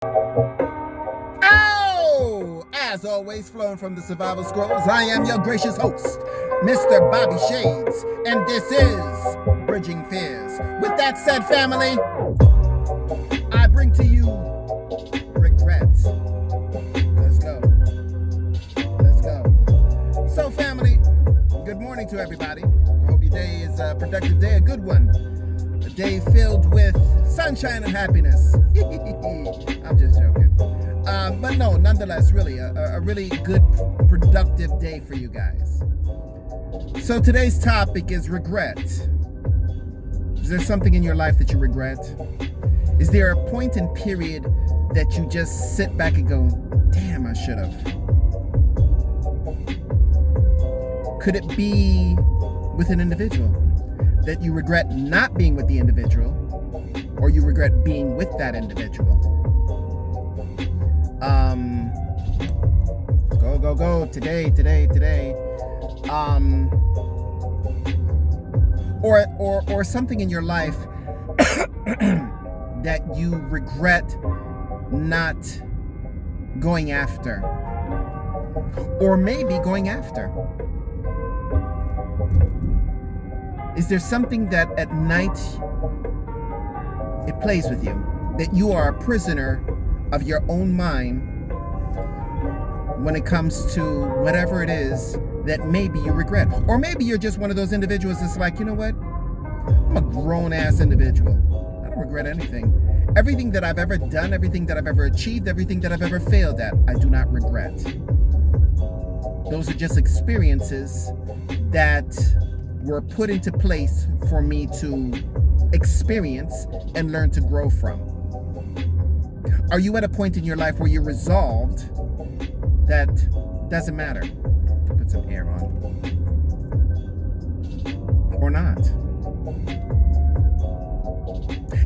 Oh! As always, flowing from the Survival Scrolls, I am your gracious host, Mr. Bobby Shades, and this is Bridging Fears. With that said, family, I bring to you regret. Let's go. Let's go. So, family, good morning to everybody. I hope your day is a productive day, a good one. A day filled with sunshine and happiness. I'm just joking. But no, nonetheless, really, a really good, productive day for you guys. So today's topic is regret. Is there something in your life that you regret? Is there a point and period that you just sit back and go, damn, I should have? Could it be with an individual that you regret not being with the individual, or you regret being with that individual? Go today. Or something in your life that you regret not going after, or maybe going after. Is there something that at night it plays with you, that you are a prisoner of your own mind when it comes to whatever it is that maybe you regret? Or maybe you're just one of those individuals that's like, you know what? I'm a grown-ass individual. I don't regret anything. Everything that I've ever done, everything that I've ever achieved, everything that I've ever failed at, I do not regret. Those are just experiences that were put into place for me to experience and learn to grow from. Are you at a point in your life where you're resolved that doesn't matter? Put some air on. Or not?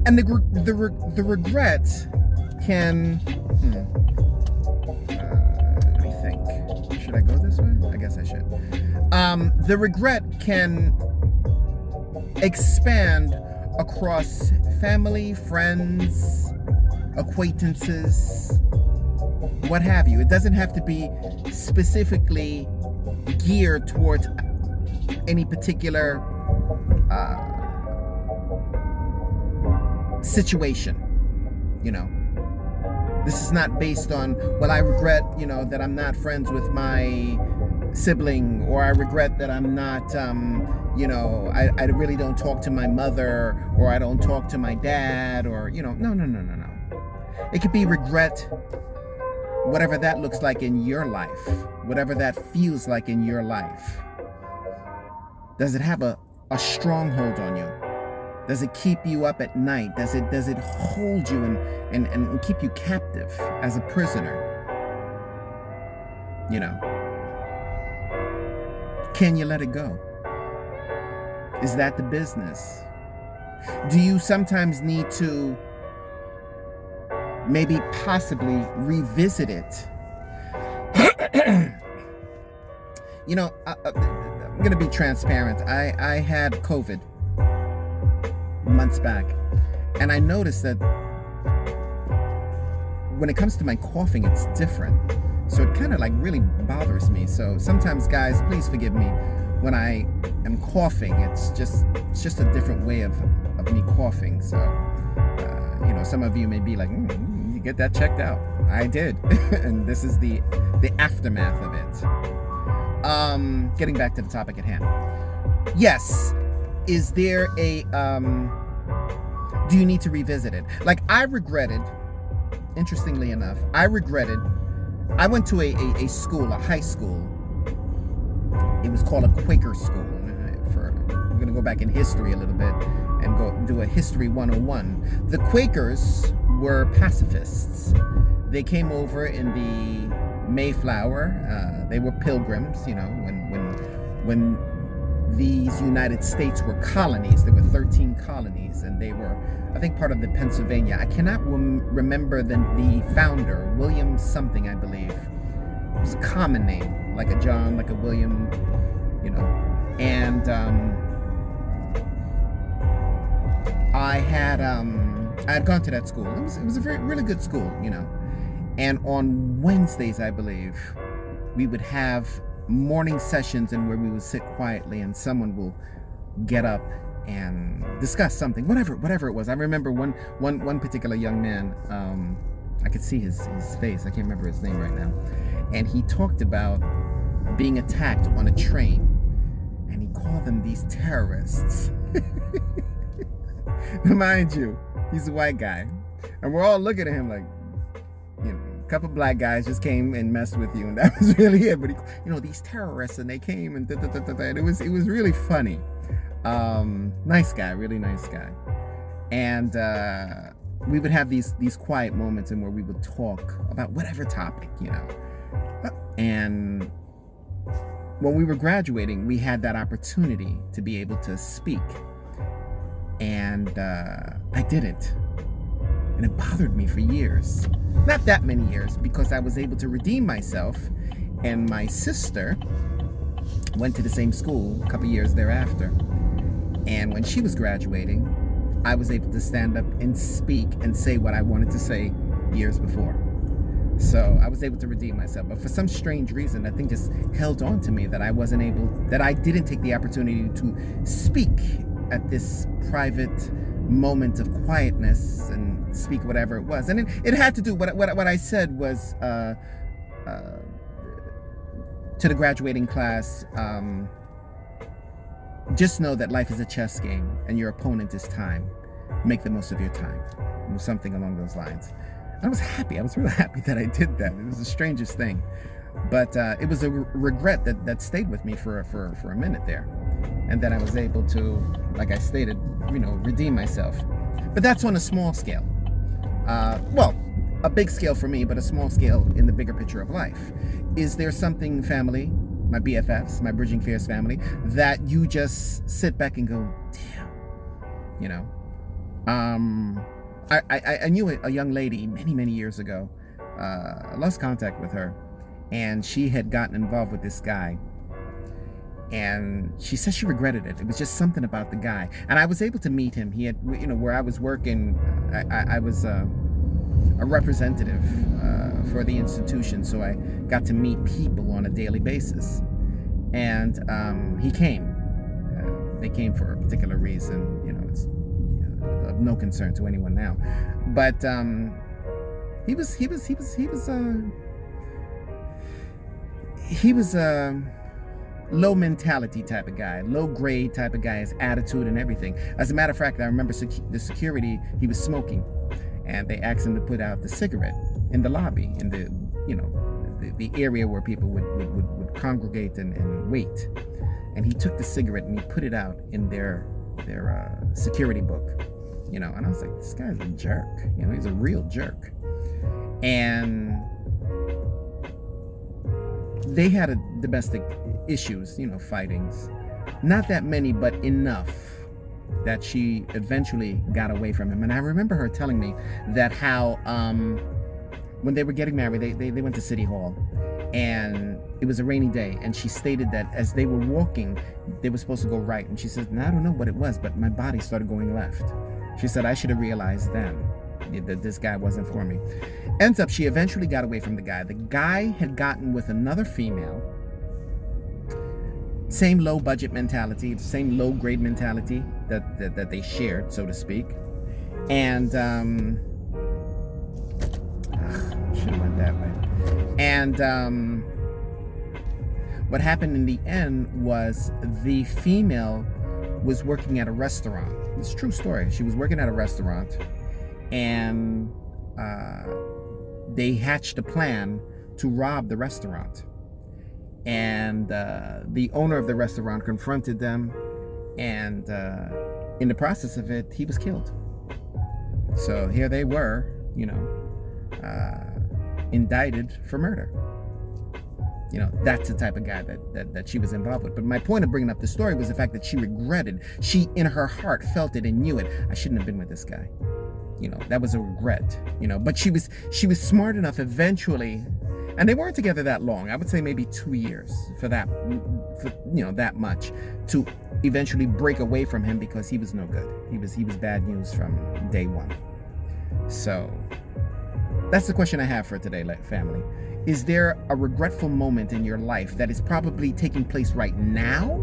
And the regret can... let me think. Should I go this way? I guess I should. The regret can expand across family, friends, acquaintances, what have you. It doesn't have to be specifically geared towards any particular situation. You know, this is not based on, well, I regret, that I'm not friends with my sibling, or I regret that I'm not, I really don't talk to my mother, or I don't talk to my dad, or, no. It could be regret, whatever that looks like in your life, whatever that feels like in your life. Does it have a stronghold on you? Does it keep you up at night? Does it hold you and keep you captive as a prisoner? Can you let it go? Is that the business? Do you sometimes need to maybe possibly revisit it? I'm going to be transparent. I had COVID months back, and I noticed that when it comes to my coughing, it's different. So it kind of really bothers me. So sometimes, guys, please forgive me when I am coughing. It's just a different way of me coughing. So, some of you may be like, you get that checked out. I did. And this is the aftermath of it. Getting back to the topic at hand. Yes. Is there do you need to revisit it? I regretted, interestingly enough, I went to a school, a high school. It was called a Quaker school. We're going to go back in history a little bit and go do a history 101. The Quakers were pacifists. They came over in the Mayflower. They were pilgrims, when these United States were colonies. There were 13 colonies, and they were, I think, part of the Pennsylvania. I cannot remember the founder, William something, I believe. It was a common name, like a John, like a William, And I had I had gone to that school. It was a really good school, And on Wednesdays, I believe, we would have morning sessions and where we would sit quietly and someone will get up and discuss something, whatever it was. I remember one particular young man, I could see his face. I can't remember his name right now. And he talked about being attacked on a train. And he called them these terrorists. Mind you, he's a white guy. And we're all looking at him like, a couple black guys just came and messed with you. And that was really it. But, these terrorists, and they came and and it was really funny. Nice guy, really nice guy. And we would have these quiet moments in where we would talk about whatever topic, And when we were graduating, we had that opportunity to be able to speak. And I didn't. And it bothered me for years. Not that many years, because I was able to redeem myself. And my sister went to the same school a couple years thereafter. And when she was graduating, I was able to stand up and speak and say what I wanted to say years before. So I was able to redeem myself. But for some strange reason, that thing just held on to me, that I didn't take the opportunity to speak at this private moment of quietness and speak whatever it was. And it had to do, what I said was to the graduating class, just know that life is a chess game and your opponent is time. Make the most of your time. Something along those lines. I was happy. I was really happy that I did that. It was the strangest thing. But it was a regret that stayed with me for a minute there. And then I was able to, like I stated, redeem myself. But that's on a small scale. A big scale for me, but a small scale in the bigger picture of life. Is there something, family, my BFFs, my Bridging Fears family, that you just sit back and go, damn, I knew a young lady many years ago. I lost contact with her, and she had gotten involved with this guy. And she said she regretted it. It was just something about the guy. And I was able to meet him. He had, where I was working, I was a representative for the institution, so I got to meet people on a daily basis. And he came. They came for a particular reason. It's of no concern to anyone now. But he was low mentality type of guy, low grade type of guy, his attitude and everything. As a matter of fact, I remember the security, he was smoking, and they asked him to put out the cigarette in the lobby, in the area where people would congregate and wait. And he took the cigarette and he put it out in their security book, and I was like, this guy's a jerk, he's a real jerk. And they had domestic issues, fightings. Not that many, but enough that she eventually got away from him. And I remember her telling me that how when they were getting married, they went to City Hall, and it was a rainy day, and she stated that as they were walking, they were supposed to go right, and she said, I don't know what it was, but my body started going left. She said, I should have realized then that this guy wasn't for me. Ends up, she eventually got away from the guy. The guy had gotten with another female. Same low budget mentality, same low grade mentality that they shared, so to speak. And should have went that way. And what happened in the end was the female was working at a restaurant. It's a true story. She was working at a restaurant, and they hatched a plan to rob the restaurant. And the owner of the restaurant confronted them, and in the process of it, he was killed. So here they were, indicted for murder. That's the type of guy that she was involved with. But my point of bringing up the story was the fact that she regretted. She, in her heart, felt it and knew it. I shouldn't have been with this guy. That was a regret. But she was smart enough eventually. And they weren't together that long. I would say maybe 2 years for that much, to eventually break away from him because he was no good. He was bad news from day one. So that's the question I have for today, family. Is there a regretful moment in your life that is probably taking place right now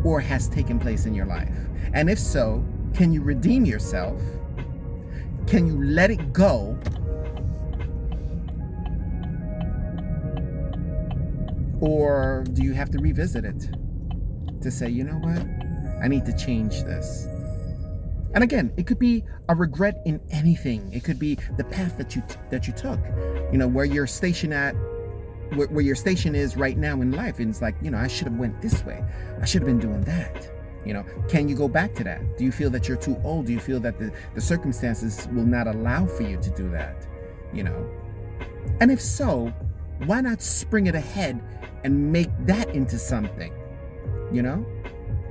or has taken place in your life? And if so, can you redeem yourself? Can you let it go? Or do you have to revisit it to say, you know what? I need to change this. And again, it could be a regret in anything. It could be the path that you took, where your station where your station is right now in life. And it's like, I should have went this way. I should have been doing that. Can you go back to that? Do you feel that you're too old? Do you feel that the circumstances will not allow for you to do that? And if so, why not spring it ahead and make that into something?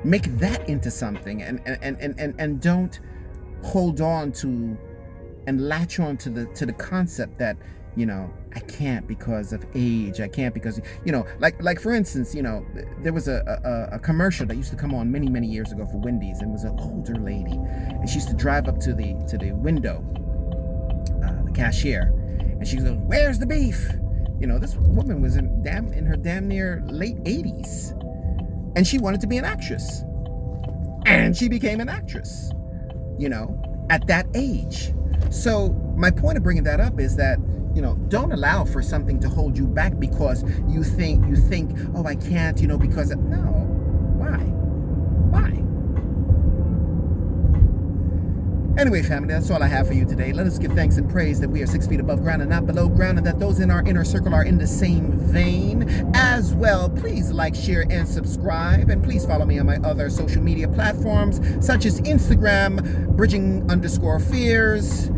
Make that into something, and don't hold on to and latch on to the concept that I can't because of age. I can't because like for instance, there was a commercial that used to come on many years ago for Wendy's, and it was an older lady, and she used to drive up to the window, the cashier, and she goes, "Where's the beef?" This woman was in her damn near late 80s. And she wanted to be an actress. And she became an actress, at that age. So my point of bringing that up is that, don't allow for something to hold you back because you think, oh, I can't, because no. Why? Anyway, family, that's all I have for you today. Let us give thanks and praise that we are 6 feet above ground and not below ground, and that those in our inner circle are in the same vein as well. Please like, share, and subscribe. And please follow me on my other social media platforms, such as Instagram, Bridging_Fears,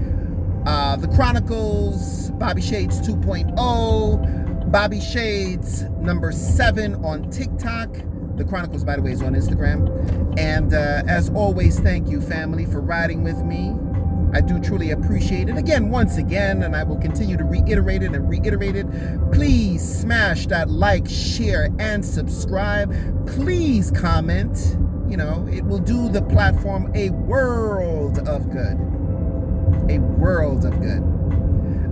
The Chronicles, Bobby Shades 2.0, Bobby Shades #7 on TikTok. The Chronicles, by the way, is on Instagram. And as always, thank you, family, for riding with me. I do truly appreciate it. Once again, and I will continue to reiterate it. Please smash that like, share, and subscribe. Please comment. It will do the platform a world of good. A world of good.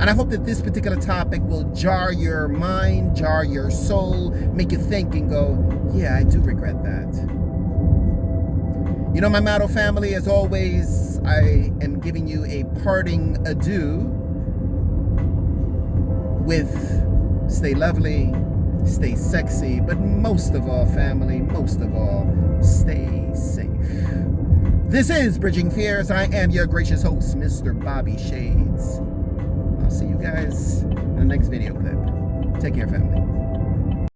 And I hope that this particular topic will jar your mind, jar your soul, make you think and go, yeah, I do regret that. My motto, family, as always, I am giving you a parting adieu with stay lovely, stay sexy, but most of all, family, stay safe. This is Bridging Fears. I am your gracious host, Mr. Bobby Shades. I'll see you guys in the next video clip. Take care, family.